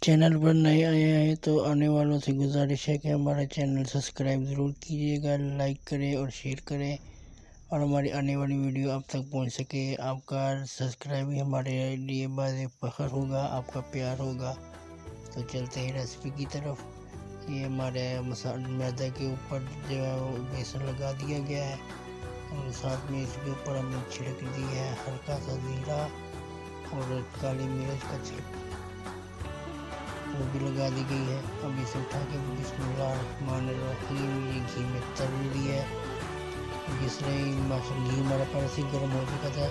Channel پر نئے آئے ہیں تو آنے والوں سے گزارش ہے کہ ہمارا چینل سبسکرائب ضرور کیجیے گا، لائک کریں اور شیئر کریں اور ہماری آنے والی ویڈیو آپ تک پہنچ سکے۔ آپ کا سبسکرائب ہی ہمارے لیے باعث فخر ہوگا، آپ کا پیار ہوگا۔ تو چلتے ہیں ریسیپی کی طرف۔ یہ ہمارے میدہ کے اوپر جو ہے بیسن لگا دیا گیا ہے اور ساتھ میں اس کے اوپر ہم نے چھڑک دی ہے ہلکا سا زیرہ اور کالی مرچ کا چھڑک وہ بھی لگا دی گئی ہے۔ اب اسے اٹھا کے بسم اللہ الرحمن الرحیم یہ گھی میں تل لیا ہے۔ جس طرح گھی ہمارا پہلے سے گرم ہو چکا تھا،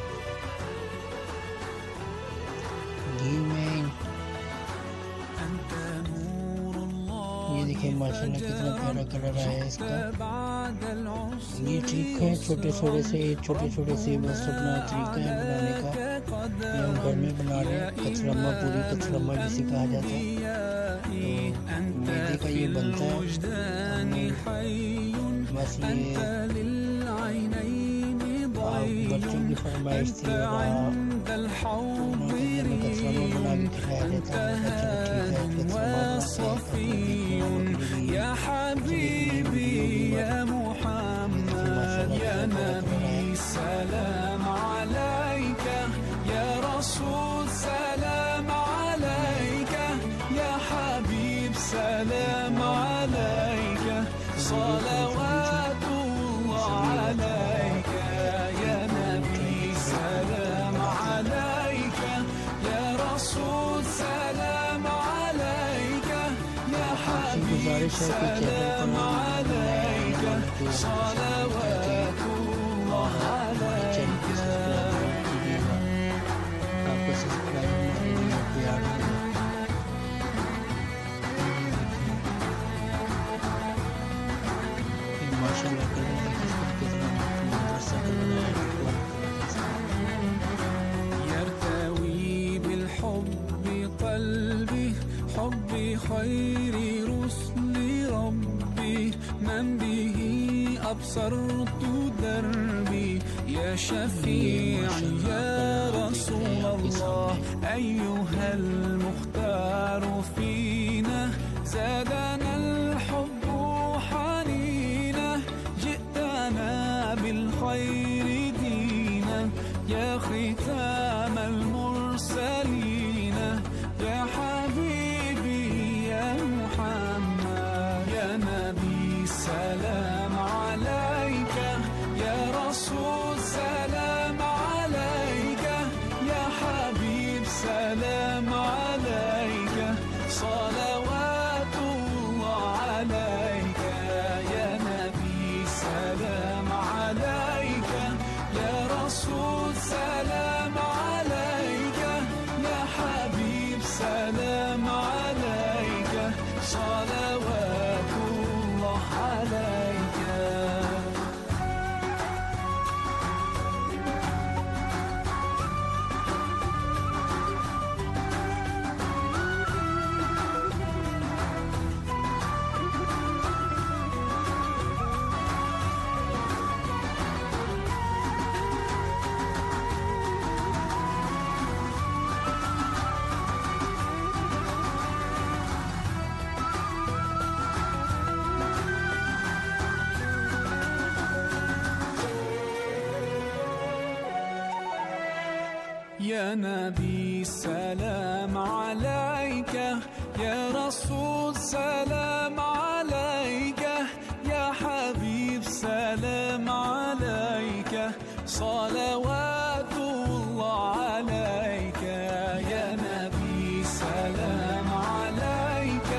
گھی میں یہ دیکھیں ماشاءاللہ کتنا پیارا کلر آیا ہے اس کا۔ یہ ٹھیک ہے، چھوٹے چھوٹے سے بس اپنا طریقہ ہے بنانے کا۔ یہ ہم گھر میں بنا رہے ہیں کچرما، پوری کچرما جسے کہا جاتا ہے، تو میدے کا یہ بنتا ہے۔ بس یہ بچوں کی فرمائش تھی اور کچرما بنا کے کھلایا جاتا سلام عليك صلوات الله عليك يا نبي سلام عليك يا رسول سلام عليك يا حبيب سلام عليك صلوات الله عليك۔ يرتوي بالحب قلبي حب خير رسل ربي من به أبصرت دربي يا شفيعي يا رسول الله أيها المختار فينا زادنا الحب حنينا جئتنا بالخير دينا يا ختام المرسلين يا حبيبي يا محمد يا نبي سلام عليك يا رسول سلام عليك يا حبيب سلام عليك صلوات الله عليك يا نبي سلام عليك يا رسول سلام عليك يا حبيب سلام عليك صلوات الله عليك۔ يا نبي سلام عليك يا رسول سلام عليك يا حبيب سلام عليك صلوات الله عليك يا نبي سلام عليك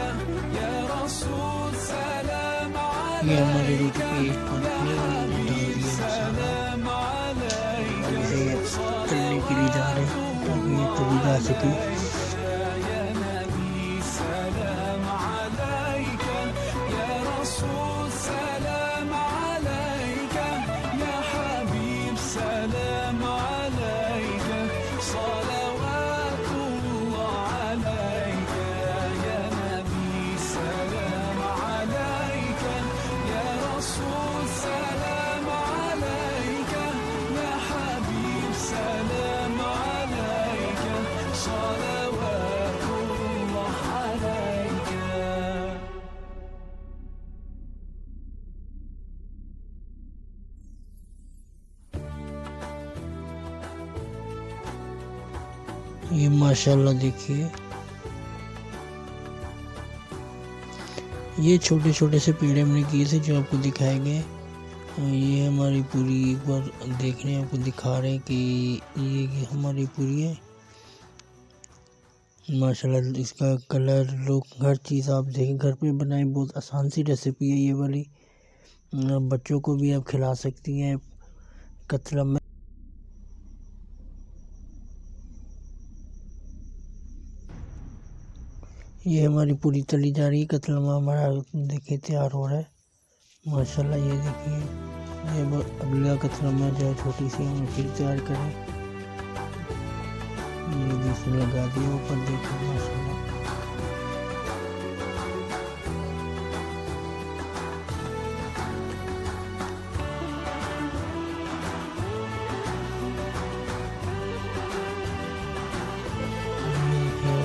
يا رسول سلام عليك يا حبيب سلام عليك کرنے کے لیے جا رہے ہیں تاکہ یہ تبھی جا سکے۔ يا نبي سلام عليك يا رسول سلام عليك يا حبيب سلام عليك صلوات الله عليك يا نبي سلام عليك يا رسول سلام عليك يا حبيب سلام عليك صلوات یہ ماشاءاللہ دیکھیے، یہ چھوٹے چھوٹے سے پیڑ ہم نے کیے تھے جو آپ کو دکھائے گئے. یہ ہماری پوری ایک بار دیکھ رہے ہیں، آپ کو دکھا رہے ہیں کہ یہ ہماری پوری ہے. ماشاءاللہ اس کا کلر، لک، ہر چیز آپ دیکھیں گھر پہ بنائیں. بہت آسان سی ریسیپی ہے یہ والی. بچوں کو بھی آپ کھلا سکتی ہیں. کتلم میں یہ ہماری پوری تلی جا رہی ہے. کتلمہ ہمارا دیکھیں تیار ہو رہا ہے ماشاءاللہ. یہ دیکھیے، یہ اگلا کتلمہ جو ہے چھوٹی سی ہم پھر تیار کریں. یہ بھی اس میں لگا دیا اوپر، دیکھیں ماشاءاللہ.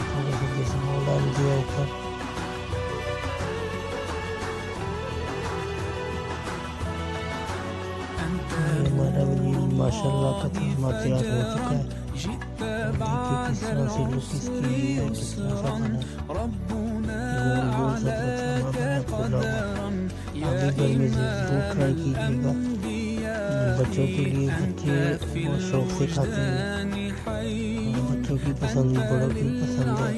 تھوڑا سا بیسن ڈال دیا اوپر. یہ ہمارا بھی ماشاءاللہ کتلمہ تیار ہو چکا ہے. دیکھیے کس طرح سے لک اس کی ہے، کس طرح سا بنا ہے. گول گول سا کتلمہ بنا پھلا ہوا. آپ بھی گھر میں ضرور ٹرائی کیجیے گا. بچوں کے لیے، بچے بہت شوق سے کھاتے ہیں. بچوں کی پسند، بڑوں کی پسند ہے.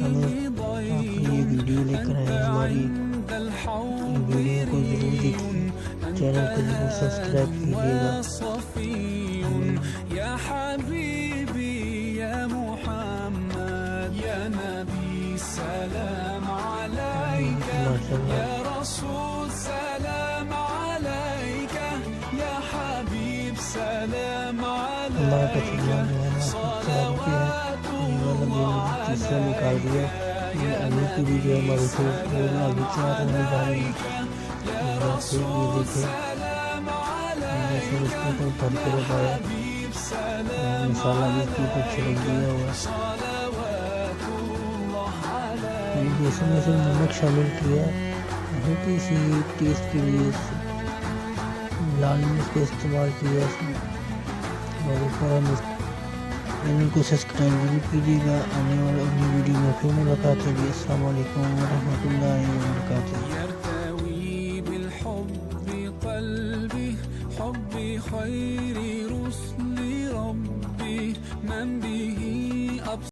ہمیں آپ کو یہ ویڈیو لے کر آئے. ہماری ویڈیو کو ضرور دیکھیے، چینل کو ضرور سبسکرائب کیجیے گا. يا حبيبي يا محمد يا نبي سلام عليك يا رسول سلام عليك يا حبيب سلام عليك صلوات الله تیسرا نکال دیا. یہ آلو کی بھی جو ہے ہماری پھر آگے تیار ہونے جا رہی ہے. پھر یہ دیکھیں جیسے اس کے اوپر بھر کے لگایا. مسالہ بھی اس کے اوپر چھڑک دیا ہوا. جیسے میں سے نمک شامل کیا ہے ہلکی سی ٹیسٹ کے لیے، لال مرچ کا استعمال کیا اس میں. اور اوپر ہم چینل کو سبسکرائب ضرور کیجیے گا. آنے والا اگلی ویڈیو میں پھر ملاقات ہوگی. السلام علیکم ورحمۃ اللہ وبرکاتہ. يرتوي بالحب قلبي حبي خير